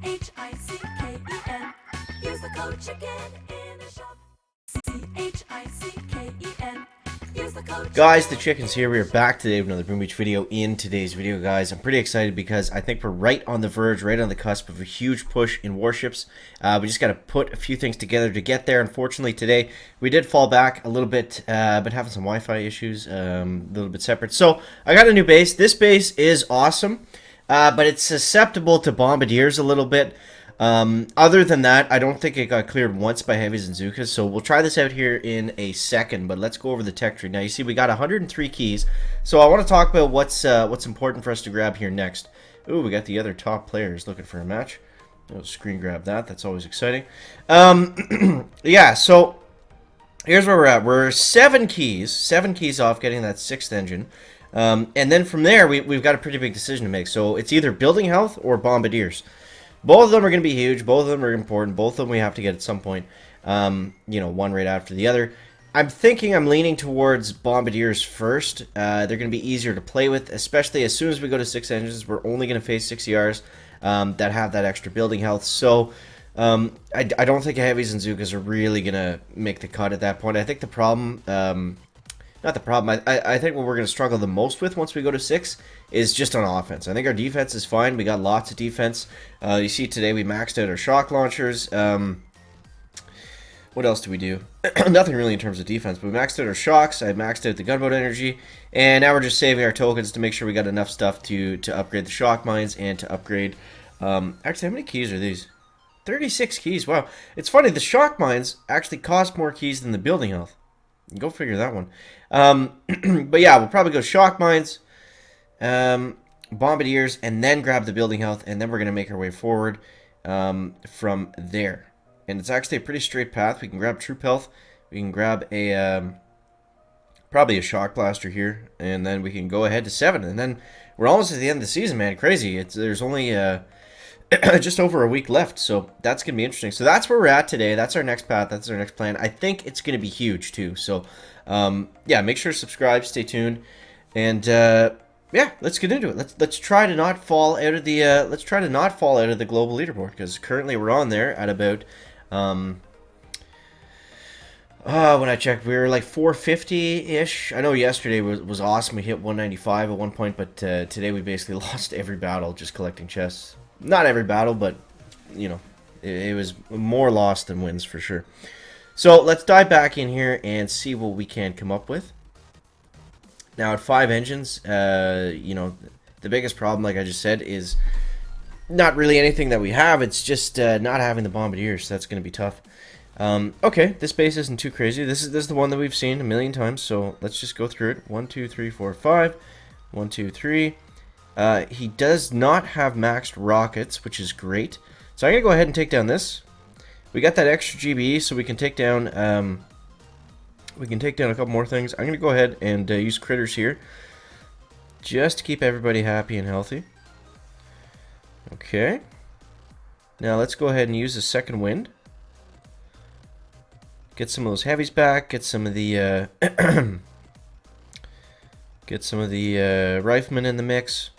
CHICKEN. Use the code CHICKEN in the shop. CHICKEN. Use the code Guys, the Chickens here. We are back today with another Boom Beach video. In today's video, guys, I'm pretty excited because I think we're right on the verge, right on the cusp of a huge push in Warships. We just got to put a few things together to get there. Unfortunately, today we did fall back a little bit, but having some Wi-Fi issues, a little bit separate. So I got a new base. This base is awesome, but it's susceptible to bombardiers a little bit. Other than that, I don't think it got cleared once by heavies and Zookas, so we'll try this out here in a second, but let's go over the tech tree. Now, you see we got 103 keys, so I want to talk about what's important for us to grab here next. Ooh, we got the other top players looking for a match. I'll screen grab that. That's always exciting. Yeah, so here's where we're at. We're 7 keys off getting that 6th engine. And then from there, we've got a pretty big decision to make. So it's either building health or bombardiers. Both of them are going to be huge. Both of them are important. Both of them we have to get at some point. You know, one right after the other. I'm leaning towards bombardiers first. They're going to be easier to play with, especially as soon as we go to 6 engines. We're only going to face 6 ERs that have that extra building health. So I don't think heavies and Zookas are really going to make the cut at that point. I think the problem... not the problem. I think what we're going to struggle the most with once we go to 6 is just on offense. I think our defense is fine. We got lots of defense. You see today we maxed out our shock launchers. What else do we do? Nothing really in terms of defense, but we maxed out our shocks. I maxed out the gunboat energy. And now we're just saving our tokens to make sure we got enough stuff to upgrade the shock mines and to upgrade... actually, how many keys are these? 36 keys. Wow. It's funny. The shock mines actually cost more keys than the building health. Go figure that one. But yeah, we'll probably go shock mines, bombardiers, and then grab the building health, and then we're going to make our way forward from there. And it's actually a pretty straight path. We can grab troop health. We can grab a probably a shock blaster here, and then we can go ahead to 7. And then we're almost at the end of the season, man. Crazy. There's only just over a week left, so that's going to be interesting. So that's where we're at today. That's our next path. That's our next plan. I think it's going to be huge, too. So, yeah, make sure to subscribe. Stay tuned. And, yeah, let's get into it. Let's try to not fall out of the, global leaderboard, because currently we're on there at about, when I checked, we were like 450-ish. I know yesterday was awesome. We hit 195 at one point, but today we basically lost every battle just collecting chests. Not every battle, but, you know, it was more loss than wins for sure. So let's dive back in here and see what we can come up with. Now at 5 engines, you know, the biggest problem, like I just said, is not really anything that we have. It's just not having the bombardiers. So that's going to be tough. Okay, this base isn't too crazy. This is the one that we've seen a million times. So let's just go through it. 1, 2, 3, 4, 5. 1, 2, 3. He does not have maxed rockets, which is great. So I'm going to go ahead and take down this. We got that extra GBE, so we can take down a couple more things. I'm going to go ahead and use critters here, just to keep everybody happy and healthy. Okay. Now let's go ahead and use the second wind. Get some of those heavies back. Get some of the riflemen in the mix.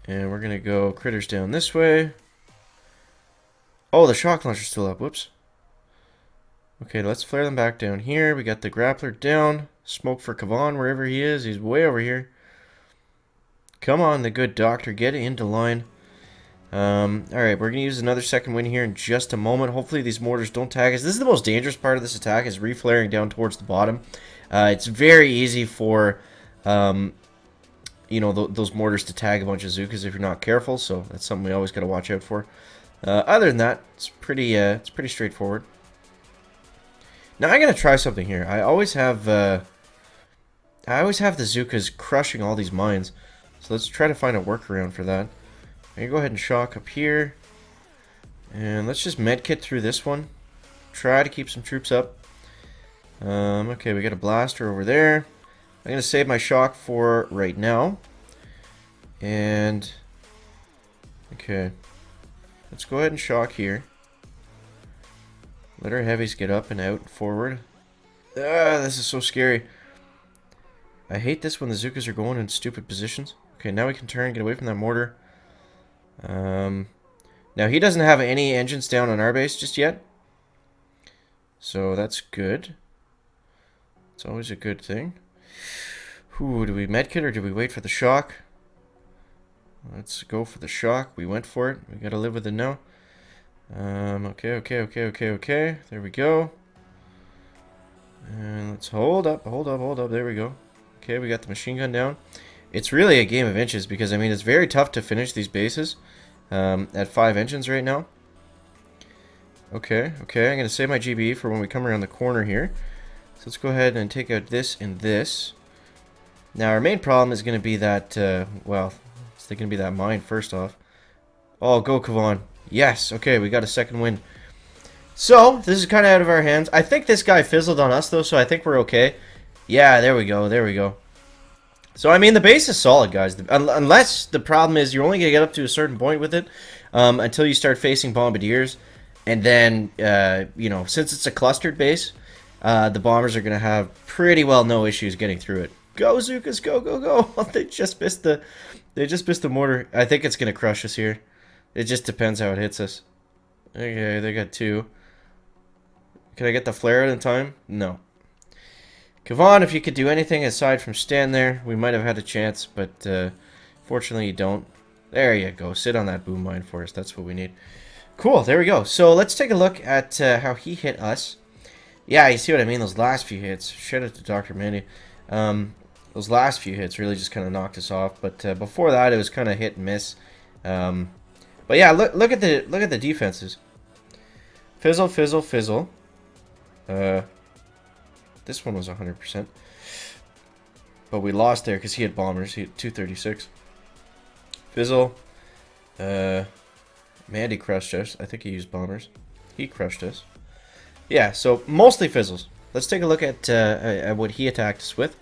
And we're going to go critters down this way. Oh, the shock launcher's still up. Whoops. Okay, let's flare them back down here. We got the grappler down. Smoke for Kavan wherever he is. He's way over here. Come on, the good doctor. Get into line. Alright, we're going to use another second wind here in just a moment. Hopefully these mortars don't tag us. This is the most dangerous part of this attack, is reflaring down towards the bottom. It's very easy for... you know, those mortars to tag a bunch of Zookas if you're not careful, so that's something we always got to watch out for. Other than that, it's pretty straightforward. Now I'm gonna try something here. I always have the Zookas crushing all these mines, so let's try to find a workaround for that. I'm gonna go ahead and shock up here, and let's just medkit through this one. Try to keep some troops up. Okay, we got a blaster over there. I'm going to save my shock for right now. And, okay. Let's go ahead and shock here. Let our heavies get up and out and forward. Ah, this is so scary. I hate this when the Zookas are going in stupid positions. Okay, now we can turn, get away from that mortar. Now he doesn't have any engines down on our base just yet, so that's good. It's always a good thing. Ooh, do we medkit or do we wait for the shock? Let's go for the shock. We went for it. We gotta live with it now. Okay. There we go. And let's hold up. There we go. Okay, we got the machine gun down. It's really a game of inches because, I mean, it's very tough to finish these bases at 5 engines right now. Okay. I'm going to save my GBE for when we come around the corner here. So let's go ahead and take out this and this. Now, our main problem is going to be that, well, it's going to be that mine first off. Oh, go Kavan. Yes, okay, we got a second win. So, this is kind of out of our hands. I think this guy fizzled on us, though, so I think we're okay. Yeah, there we go. So, I mean, the base is solid, guys. Unless the problem is you're only going to get up to a certain point with it until you start facing bombardiers. And then, you know, since it's a clustered base, the bombers are going to have pretty well no issues getting through it. Go, Zukas, go. They just missed the mortar. I think it's going to crush us here. It just depends how it hits us. Okay, they got 2. Can I get the flare out in time? No. Kavan, if you could do anything aside from stand there, we might have had a chance, but fortunately you don't. There you go. Sit on that boom mine for us. That's what we need. Cool, there we go. So let's take a look at how he hit us. Yeah, you see what I mean? Those last few hits. Shout out to Dr. Mandy. Those last few hits really just kind of knocked us off. But before that, it was kind of hit and miss. But yeah, look at the defenses. Fizzle. This one was 100%. But we lost there because he had bombers. He had 236. Fizzle. Mandy crushed us. I think he used bombers. He crushed us. Yeah, so mostly fizzles. Let's take a look at what he attacked us with.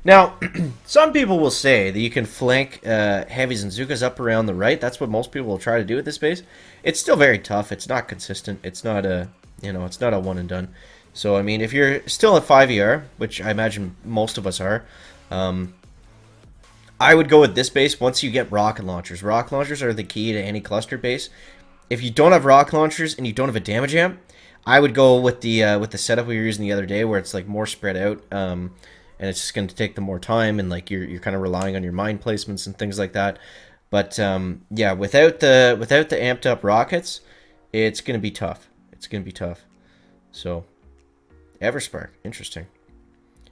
Now, some people will say that you can flank heavies and Zukas up around the right. That's what most people will try to do at this base. It's still very tough. It's not consistent. It's not a, you know, it's not a one and done. So, I mean, if you're still at 5 ER, which I imagine most of us are, I would go with this base once you get rocket launchers. Rocket launchers are the key to any cluster base. If you don't have rocket launchers and you don't have a damage amp, I would go with the setup we were using the other day, where it's like more spread out, and it's just going to take them more time, and like you're kind of relying on your mine placements and things like that. But yeah, without the amped up rockets, it's going to be tough. So, Everspark, interesting.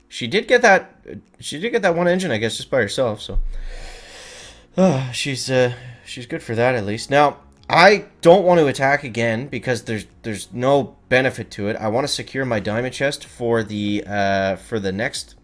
She did get that. She did get that one engine, I guess, just by herself. So, she's good for that at least. Now, I don't want to attack again because there's no benefit to it. I want to secure my diamond chest for the next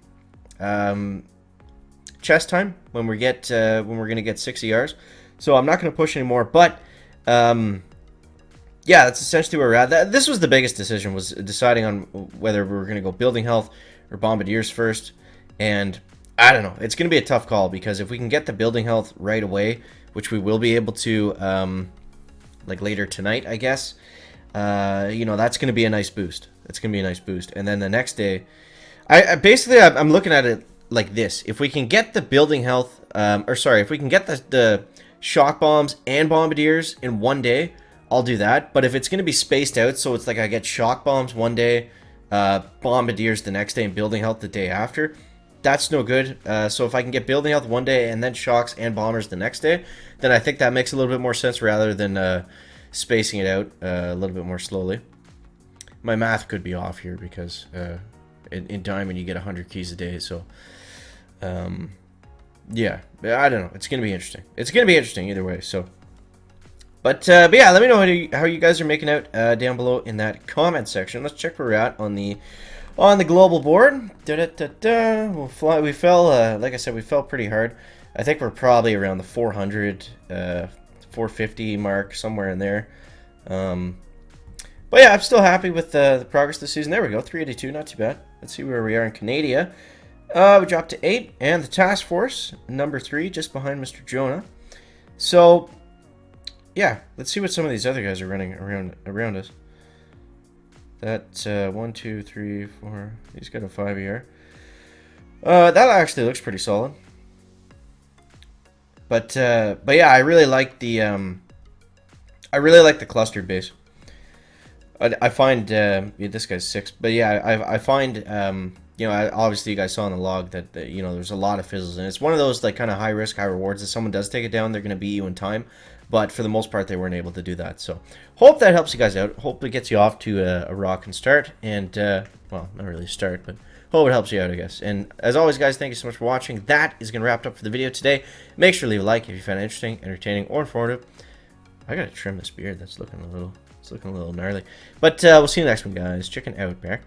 chest time when we're gonna get 6 ERs. So I'm not gonna push anymore. But yeah, that's essentially where we're at. This was the biggest decision, was deciding on whether we were gonna go building health or bombardiers first. And I don't know. It's gonna be a tough call because if we can get the building health right away, which we will be able to, like later tonight, I guess. You know, that's going to be a nice boost. And then the next day, I'm looking at it like this. If we can get the building health, if we can get the shock bombs and bombardiers in one day, I'll do that. But if it's going to be spaced out, so it's like I get shock bombs one day, bombardiers the next day, and building health the day after, that's no good. So if I can get building health one day and then shocks and bombers the next day, then I think that makes a little bit more sense rather than spacing it out a little bit more slowly. My math could be off here because in Diamond you get 100 keys a day. So yeah, I don't know. It's gonna be interesting. Either way. So, but yeah, let me know how you guys are making out down below in that comment section. Let's check where we're at on the global board. We fell, like I said, we fell pretty hard. I think we're probably around the 400, 450 mark, somewhere in there. But yeah, I'm still happy with the progress this season. There we go, 382, not too bad. Let's see where we are in Canada. We dropped to 8, and the task force, number 3, just behind Mr. Jonah. So, yeah, let's see what some of these other guys are running around us. That's 1, 2, 3, 4. He's got a 5 ER. That actually looks pretty solid. But yeah, I really like the clustered base. I find yeah, this guy's 6, but yeah, I find you know, obviously you guys saw in the log that you know, there's a lot of fizzles, and it's one of those like kind of high risk, high rewards. If someone does take it down, they're going to beat you in time, but for the most part, they weren't able to do that. So hope that helps you guys out. Hope it gets you off to a rockin' start, and well, not really start, but hope it helps you out, I guess. And as always, guys, thank you so much for watching. That is going to wrap it up for the video today. Make sure to leave a like if you found it interesting, entertaining, or informative. I gotta trim this beard. That's looking a little, it's looking a little gnarly. But we'll see you next one, guys. Chicken out. Back.